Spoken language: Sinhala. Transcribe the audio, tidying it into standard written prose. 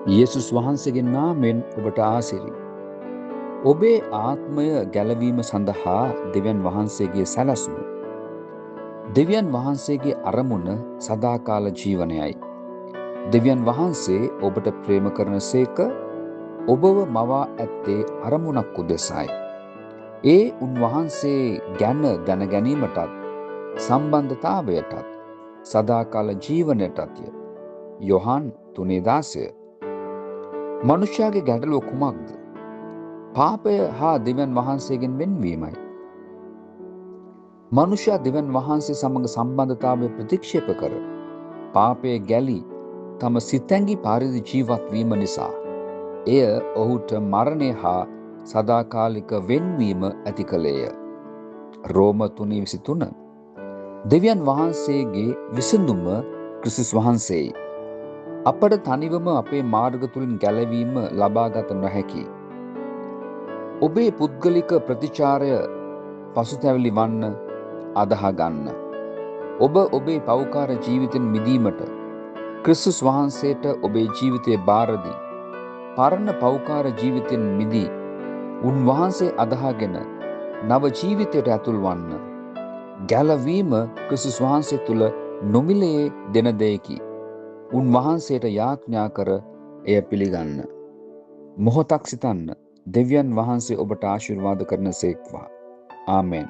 යේසුස් වහන්සේගේ නාමයෙන් ඔබට ආසිරි. ඔබේ ආත්මය ගැලවීම සඳහා දෙවියන් වහන්සේගේ සැලැස්ම. දෙවියන් වහන්සේගේ අරමුණ සදාකාල ජීවනයයි. දෙවියන් වහන්සේ ඔබට ප්‍රේම කරන සේක ඔබව මවා ඇත්තේ අරමුණක් උදෙසයි. ඒ උන්වහන්සේ ගැන දැනගැනීමටත් සම්බන්ධතාවයටත් සදාකාල ජීවනයටත්ය. යොහන් 3:16. මනුෂ්‍යයාගේ ගැටලුව කුමක්ද? පාපය හා දෙවියන් වහන්සේගෙන් වෙන්වීමයි. මනුෂ්‍යයා දෙවියන් වහන්සේ සමග සම්බන්ධතාවය ප්‍රතික්ෂේප කර පාපයේ ගැලී තම සිතැඟි පරිදි ජීවත් වීම නිසා එය ඔහුට මරණය හා සදාකාලික වෙන්වීම ඇති කළේය. රෝම 3:23. දෙවියන් වහන්සේගේ විසඳුම ක්‍රිස්තුස් වහන්සේයි. අපට තනිවම අපේ මාර්ග තුලින් ගැලවීම ලබාගත නොහැකි. ඔබේ පුද්ගලික ප්‍රතිචාරය පසුතැවිලි වන්න අදහ ගන්න. ඔබ ඔබේ පෞකාර ජීවිතෙන් මිදීමට ක්‍රිස්තුස් වහන්සේට ඔබේ ජීවිතය බාර දී පරණ පෞකාර ජීවිතෙන් මිදී උන්වහන්සේ අදහගෙන නව ජීවිතයට ඇතුල් වන්න. ගැලවීම ක්‍රිස්තුස් වහන්සේ තුල නොමිලේ දෙන දෙයකි. උන්වහන්සේට යාඥා කර එය පිළිගන්න. මොහොතක් සිතන්න. දෙවියන් වහන්සේ ඔබට ආශිර්වාද කරන සේක්වා. ආමෙන්.